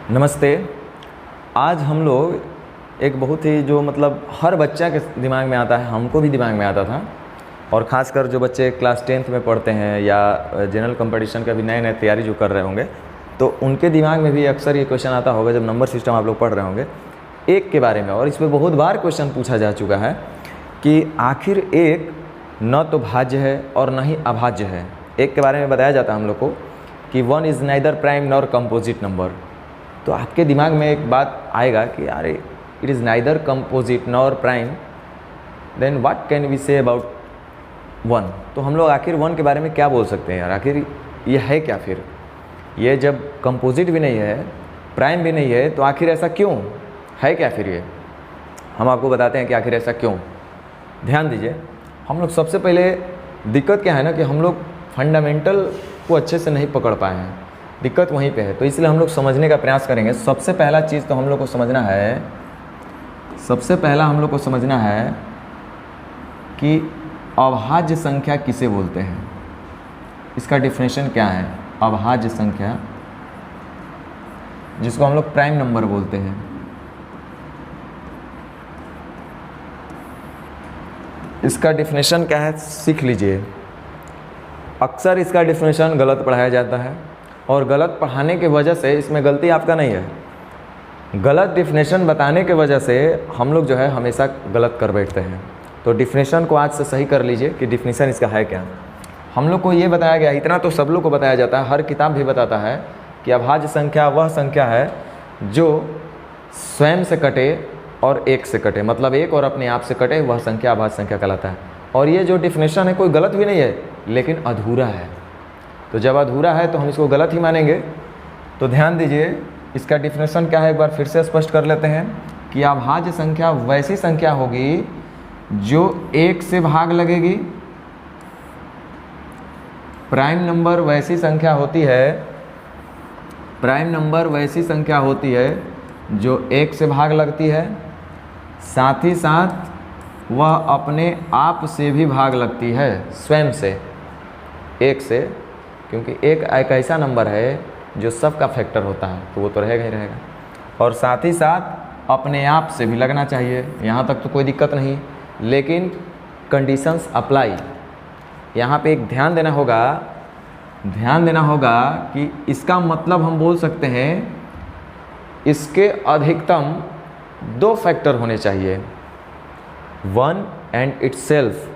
नमस्ते। आज हम लोग एक बहुत ही जो मतलब हर बच्चा के दिमाग में आता है, हमको भी दिमाग में आता था, और ख़ासकर जो बच्चे क्लास 10th में पढ़ते हैं या जनरल कंपटीशन का भी नए नए तैयारी जो कर रहे होंगे, तो उनके दिमाग में भी अक्सर ये क्वेश्चन आता होगा जब नंबर सिस्टम आप लोग पढ़ रहे होंगे एक के बारे में। और इस पर बहुत बार क्वेश्चन पूछा जा चुका है कि आखिर एक न तो भाज्य है और न ही अभाज्य है। एक के बारे में बताया जाता है हम लोग को कि 1 is neither prime nor composite number. तो आपके दिमाग में एक बात आएगा कि अरे it is neither composite nor prime, then what can we say about 1। तो हम लोग आखिर 1 के बारे में क्या बोल सकते हैं यार, आखिर ये है क्या? फिर ये जब कंपोजिट भी नहीं है, प्राइम भी नहीं है, तो आखिर ऐसा क्यों है? क्या फिर ये हम आपको बताते हैं कि आखिर ऐसा क्यों। ध्यान दीजिए, हम लोग सबसे पहले दिक्कत क्या है ना कि हम लोग फंडामेंटल को अच्छे से नहीं पकड़ पाए हैं, दिक्कत वहीं पे है। तो इसलिए हम लोग समझने का प्रयास करेंगे। सबसे पहला चीज़ तो हम लोग को समझना है, सबसे पहला हम लोग को समझना है कि अभाज्य संख्या किसे बोलते हैं, इसका डेफिनेशन क्या है। अभाज्य संख्या जिसको हम लोग प्राइम नंबर बोलते हैं, इसका डेफिनेशन क्या है सीख लीजिए। अक्सर इसका डेफिनेशन गलत पढ़ाया जाता है और गलत पढ़ाने की वजह से, इसमें गलती आपका नहीं है, गलत डेफिनेशन बताने के वजह से हम लोग जो है हमेशा गलत कर बैठते हैं। तो डेफिनेशन को आज से सही कर लीजिए कि डेफिनेशन इसका है क्या। हम लोग को ये बताया गया, इतना तो सब लोग को बताया जाता है, हर किताब भी बताता है कि अभाज्य संख्या वह संख्या है जो स्वयं से कटे और एक से कटे, मतलब एक और अपने आप से कटे, वह संख्या अभाज्य संख्या कहलाता है। और ये जो डेफिनेशन है कोई गलत भी नहीं है, लेकिन अधूरा है। तो जब अधूरा है तो हम इसको गलत ही मानेंगे। तो ध्यान दीजिए, इसका डेफिनेशन क्या है एक बार फिर से स्पष्ट कर लेते हैं कि अभाज्य संख्या वैसी संख्या होगी जो एक से भाग लगेगी। प्राइम नंबर वैसी संख्या होती है, प्राइम नंबर वैसी संख्या होती है जो एक से भाग लगती है, साथ ही साथ वह अपने आप से भी भाग लगती है, स्वयं से, एक से, क्योंकि एक ऐसा नंबर है जो सबका फैक्टर होता है, तो वो तो रहेगा ही रहेगा। और साथ ही साथ अपने आप से भी लगना चाहिए, यहाँ तक तो कोई दिक्कत नहीं, लेकिन कंडीशंस अप्लाई। यहाँ पे एक ध्यान देना होगा कि इसका मतलब हम बोल सकते हैं इसके अधिकतम 2 फैक्टर होने चाहिए, 1 एंड इटसेल्फ।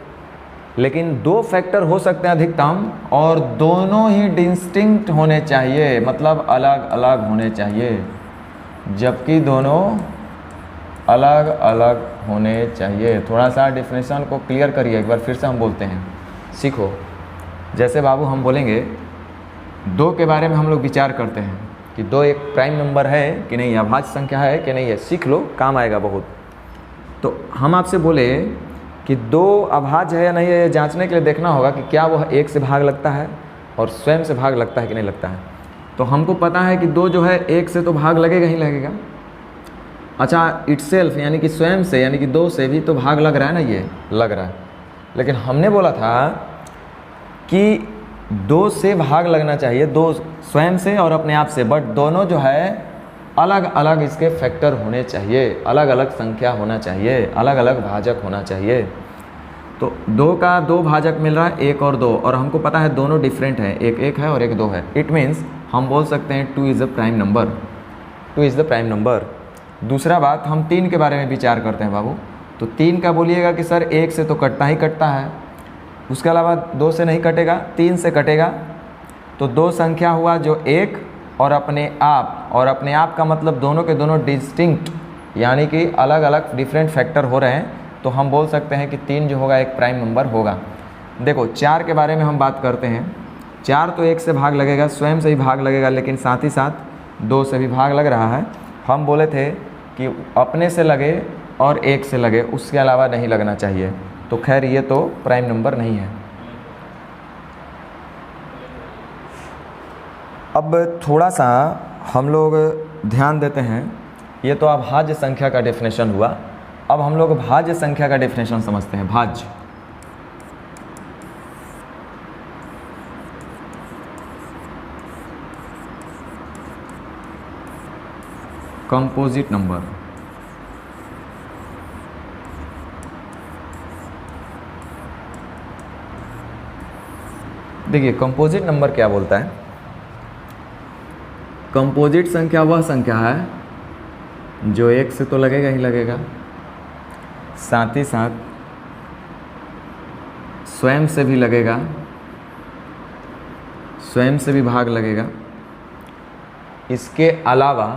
लेकिन 2 फैक्टर हो सकते हैं अधिकतम, और दोनों ही डिस्टिंक्ट होने चाहिए, मतलब अलग अलग होने चाहिए, जबकि दोनों अलग अलग होने चाहिए। थोड़ा सा डेफिनेशन को क्लियर करिए, एक बार फिर से हम बोलते हैं, सीखो। जैसे बाबू हम बोलेंगे 2 के बारे में हम लोग विचार करते हैं कि 2 एक प्राइम नंबर है कि नहीं, अभाज्य संख्या है कि नहीं है, सीख लो, काम आएगा बहुत। तो हम आपसे बोले कि 2 अभाज्य है या नहीं है, जांचने के लिए देखना होगा कि क्या वह एक से भाग लगता है और स्वयं से भाग लगता है कि नहीं लगता है। तो हमको पता है कि 2 जो है एक से तो भाग लगेगा ही लगेगा। अच्छा, इटसेल्फ यानी कि स्वयं से, यानी कि 2 से भी तो भाग लग रहा है ना, ये लग रहा है। लेकिन हमने बोला था कि 2 से भाग लगना चाहिए, 2 स्वयं से और अपने आप से, बट दोनों जो है अलग अलग इसके फैक्टर होने चाहिए, अलग अलग संख्या होना चाहिए, अलग अलग भाजक होना चाहिए। तो 2 का 2 भाजक मिल रहा है, 1 और 2, और हमको पता है दोनों डिफरेंट हैं, एक 1 है और एक 2 है। इट मीन्स हम बोल सकते हैं 2 is the prime number, 2 is the prime number. दूसरा बात, हम 3 के बारे में विचार करते हैं बाबू। तो 3 का बोलिएगा कि सर 1 से तो कटता ही कटता है, उसके अलावा 2 से नहीं कटेगा, 3 से कटेगा। तो 2 संख्या हुआ जो 1 और अपने आप का मतलब दोनों के दोनों डिस्टिंक्ट, यानी कि अलग अलग डिफरेंट फैक्टर हो रहे हैं। तो हम बोल सकते हैं कि 3 जो होगा एक प्राइम नंबर होगा। देखो 4 के बारे में हम बात करते हैं। 4 तो 1 से भाग लगेगा, स्वयं से ही भाग लगेगा, लेकिन साथ ही साथ 2 से भी भाग लग रहा है। हम बोले थे कि अपने से लगे और 1 से लगे, उसके अलावा नहीं लगना चाहिए। तो खैर ये तो प्राइम नंबर नहीं है। अब थोड़ा सा हम लोग ध्यान देते हैं, ये तो अभाज्य संख्या का डेफिनेशन हुआ। अब हम लोग भाज्य संख्या का डेफिनेशन समझते हैं। भाज्य, कंपोजिट नंबर। देखिए कंपोजिट नंबर क्या बोलता है, कंपोजिट संख्या वह संख्या है जो एक से तो लगेगा ही लगेगा, साथ ही साथ स्वयं से भी लगेगा, स्वयं से भी भाग लगेगा। इसके अलावा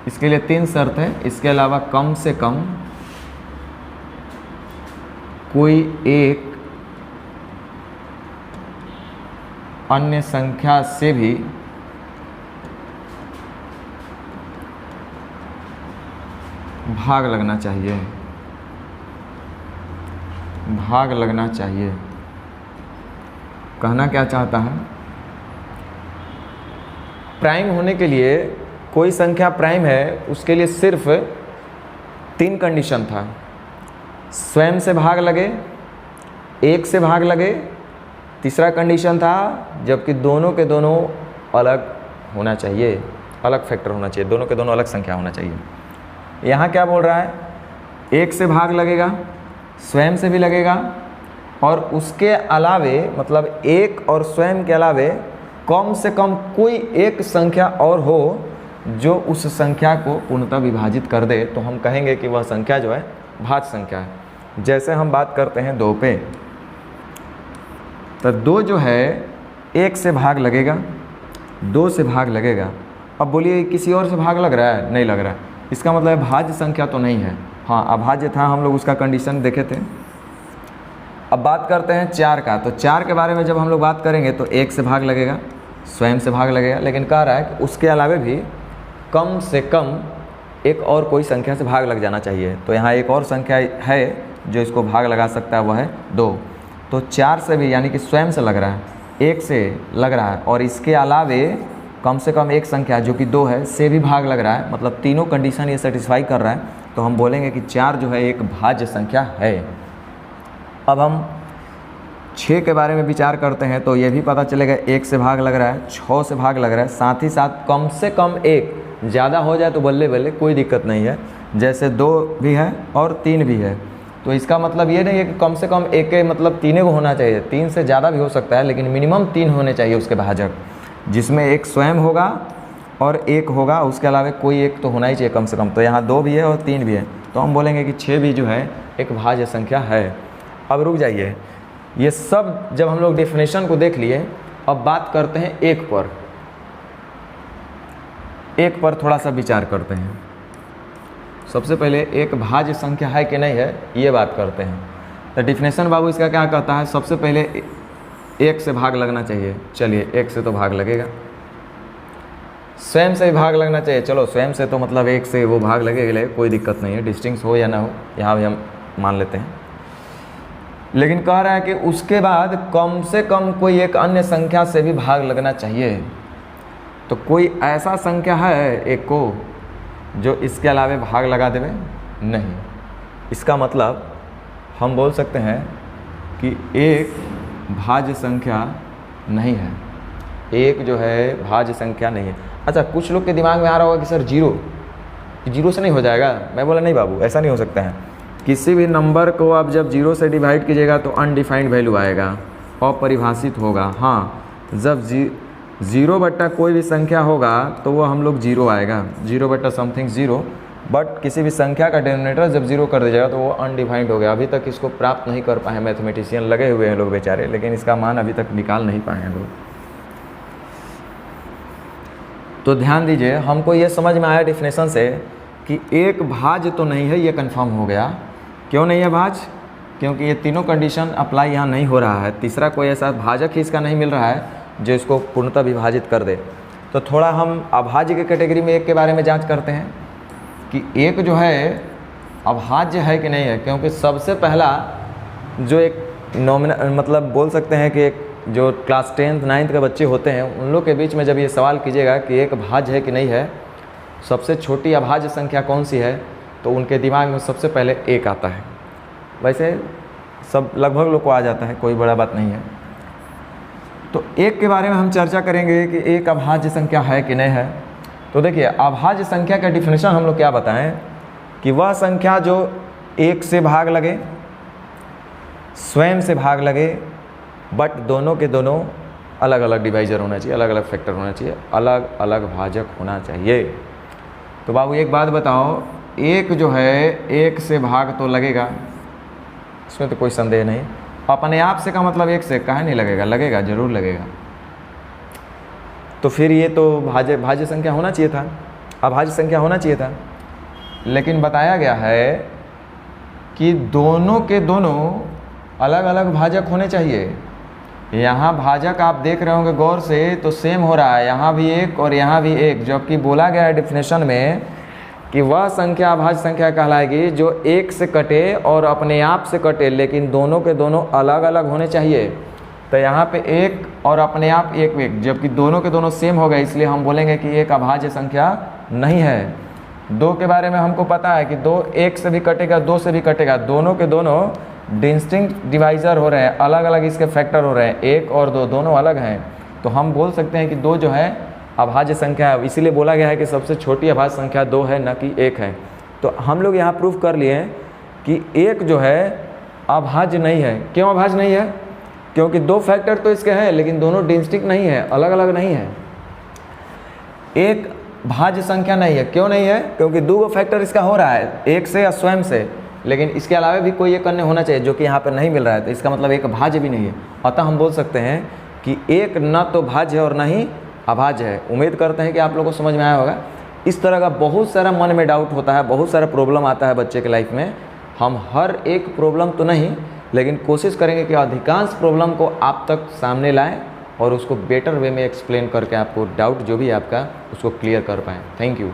इसके लिए 3 शर्त है। इसके अलावा कम से कम कोई एक अन्य संख्या से भी भाग लगना चाहिए, भाग लगना चाहिए। कहना क्या चाहता है, प्राइम होने के लिए कोई संख्या प्राइम है उसके लिए सिर्फ 3 कंडीशन था, स्वयं से भाग लगे, एक से भाग लगे, तीसरा कंडीशन था जबकि दोनों के दोनों अलग होना चाहिए, अलग फैक्टर होना चाहिए, दोनों के दोनों अलग संख्या होना चाहिए। यहाँ क्या बोल रहा है, एक से भाग लगेगा, स्वयं से भी लगेगा और उसके अलावे मतलब एक और स्वयं के अलावे कम से कम कोई एक संख्या और हो जो उस संख्या को पूर्णतः विभाजित कर दे, तो हम कहेंगे कि वह संख्या जो है भाज्य संख्या है। जैसे हम बात करते हैं 2 पे, तो 2 जो है एक से भाग लगेगा, 2 से भाग लगेगा। अब बोलिए किसी और से भाग लग रहा है, नहीं लग रहा है, इसका मतलब भाज्य संख्या तो नहीं है। हाँ अभाज्य था, हम लोग उसका कंडीशन देखे थे। अब बात करते हैं 4 का, तो 4 के बारे में जब हम लोग बात करेंगे तो 1 से भाग लगेगा, स्वयं से भाग लगेगा, लेकिन कह रहा है कि उसके अलावे भी कम से कम एक और कोई संख्या से भाग लग जाना चाहिए। तो यहाँ एक और संख्या है जो इसको भाग लगा सकता है, वह है 2। तो 4 से भी यानी कि स्वयं से लग रहा है, 1 से लग रहा है और इसके अलावे कम से कम एक संख्या जो कि 2 है से भी भाग लग रहा है, मतलब तीनों कंडीशन ये सेटिस्फाई कर रहा है, तो हम बोलेंगे कि 4 जो है एक भाज्य संख्या है। अब हम 6 के बारे में विचार करते हैं तो ये भी पता चलेगा 1 से भाग लग रहा है, 6 से भाग लग रहा है, साथ ही साथ कम से कम एक, ज़्यादा हो जाए तो बल्ले बल्ले कोई दिक्कत नहीं है, जैसे 2 भी है और 3 भी है। तो इसका मतलब ये नहीं है कि कम से कम एक के मतलब 3 को होना चाहिए, 3 से ज़्यादा भी हो सकता है, लेकिन मिनिमम 3 होने चाहिए उसके भाजक, जिसमें एक स्वयं होगा और एक होगा, उसके अलावा कोई एक तो होना ही चाहिए कम से कम। तो यहाँ 2 भी है और 3 भी है, तो हम बोलेंगे कि 6 भी जो है एक भाज्य संख्या है। अब रुक जाइए, ये सब जब हम लोग डेफिनेशन को देख लिए, अब बात करते हैं एक पर थोड़ा सा विचार करते हैं। सबसे पहले एक भाज्य संख्या है कि नहीं है ये बात करते हैं। तो डेफिनेशन बाबू इसका क्या कहता है, सबसे पहले 1 से भाग लगना चाहिए। चलिए 1 से तो भाग लगेगा, स्वयं से भी भाग लगना चाहिए, चलो स्वयं से तो मतलब 1 से वो भाग लगेगा, कोई दिक्कत नहीं है, डिस्टिंक्ट हो या ना हो यहाँ भी हम मान लेते हैं। लेकिन कह रहा है कि उसके बाद कम से कम कोई एक अन्य संख्या से भी भाग लगना चाहिए। तो कोई ऐसा संख्या है एक को जो इसके अलावे भाग लगा देवे? नहीं। इसका मतलब हम बोल सकते हैं कि एक भाज्य संख्या नहीं है, एक जो है भाज्य संख्या नहीं है। अच्छा, कुछ लोग के दिमाग में आ रहा होगा कि सर जीरो से नहीं हो जाएगा। मैं बोला नहीं बाबू, ऐसा नहीं हो सकता है। किसी भी नंबर को आप जब 0 से डिवाइड कीजिएगा तो अनडिफाइंड वैल्यू आएगा, अपरिभाषित होगा। हाँ, जब 0 बट्टा कोई भी संख्या होगा तो वो हम लोग 0 आएगा, 0 बट्टा समथिंग 0। बट किसी भी संख्या का डिनोमिनेटर जब 0 कर दिया जाएगा तो वो अनडिफाइंड हो गया। अभी तक इसको प्राप्त नहीं कर पाए मैथमेटिशियन, लगे हुए हैं लोग बेचारे, लेकिन इसका मान अभी तक निकाल नहीं पाए हैं लोग। तो ध्यान दीजिए, हमको ये समझ में आया डेफिनेशन से कि एक भाज्य तो नहीं है, ये कंफर्म हो गया। क्यों नहीं है भाज्य? क्योंकि ये तीनों कंडीशन अप्लाई यहाँ नहीं हो रहा है। तीसरा कोई ऐसा भाजक ही इसका नहीं मिल रहा है जो इसको पूर्णतः विभाजित कर दे। तो थोड़ा हम अभाज्य के कैटेगरी में एक के बारे में जांच करते हैं कि एक जो है अभाज्य है कि नहीं है। क्योंकि सबसे पहला जो एक नॉमिनल मतलब बोल सकते हैं कि एक जो क्लास 10th 9th के बच्चे होते हैं उन लोग के बीच में जब ये सवाल कीजिएगा कि एक भाज्य है कि नहीं है, सबसे छोटी अभाज्य संख्या कौन सी है, तो उनके दिमाग में सबसे पहले 1 आता है। वैसे सब लगभग लोग को आ जाता है, कोई बड़ा बात नहीं है। तो एक के बारे में हम चर्चा करेंगे कि एक अभाज्य संख्या है कि नहीं है। तो देखिए, अभाज्य संख्या का डिफिनेशन हम लोग क्या बताएं कि वह संख्या जो एक से भाग लगे, स्वयं से भाग लगे, बट दोनों के दोनों अलग अलग डिवाइजर होना चाहिए, अलग अलग फैक्टर होना चाहिए, अलग अलग भाजक होना चाहिए। तो बाबू एक बात बताओ, एक जो है एक से भाग तो लगेगा, इसमें तो कोई संदेह नहीं। अपने आप से का मतलब एक से काहे नहीं लगेगा, लगेगा, जरूर लगेगा। तो फिर ये तो भाज्य संख्या होना चाहिए था, अभाज्य संख्या होना चाहिए था। लेकिन बताया गया है कि दोनों के दोनों अलग अलग भाजक होने चाहिए। यहाँ भाजक आप देख रहे होंगे गौर से, तो सेम हो रहा है, यहाँ भी एक और यहाँ भी एक, जबकि बोला गया है डिफिनेशन में कि वह संख्या अभाज्य संख्या कहलाएगी जो एक से कटे और अपने आप से कटे, लेकिन दोनों के दोनों अलग अलग होने चाहिए। तो यहाँ पे एक और अपने आप एक एक, जबकि दोनों के दोनों सेम हो गए, इसलिए हम बोलेंगे कि एक अभाज्य संख्या नहीं है। दो के बारे में हमको पता है कि दो एक से भी कटेगा, दो से भी कटेगा, दोनों के दोनों डिस्टिंक्ट डिवाइजर हो रहे हैं, अलग अलग इसके फैक्टर हो रहे हैं, एक और दो दोनों अलग हैं। तो हम बोल सकते हैं कि दो जो है अभाज्य संख्या है। इसीलिए बोला गया है कि सबसे छोटी अभाज्य संख्या दो है, न कि एक है। तो हम लोग यहाँ प्रूफ कर लिए कि एक जो है अभाज्य नहीं है। क्यों अभाज्य नहीं है? क्योंकि दो फैक्टर तो इसके हैं, लेकिन दोनों डिस्टिंक्ट नहीं है, अलग अलग नहीं है। एक भाज्य संख्या नहीं है। क्यों नहीं है? क्योंकि दो फैक्टर इसका हो रहा है, एक से या स्वयं से, लेकिन इसके अलावा भी कोई एक अन्य होना चाहिए, जो कि यहाँ पर नहीं मिल रहा है। तो इसका मतलब एक भाज्य भी नहीं है। अतः हम बोल सकते हैं कि एक न तो भाज्य है और न ही अभाज्य है। उम्मीद करते हैं कि आप लोगों को समझ में आया होगा। इस तरह का बहुत सारा मन में डाउट होता है, बहुत सारा प्रॉब्लम आता है बच्चे के लाइफ में। हम हर एक प्रॉब्लम तो नहीं, लेकिन कोशिश करेंगे कि अधिकांश प्रॉब्लम को आप तक सामने लाएं और उसको बेटर वे में एक्सप्लेन करके आपको डाउट जो भी है आपका उसको क्लियर कर पाएँ। Thank you.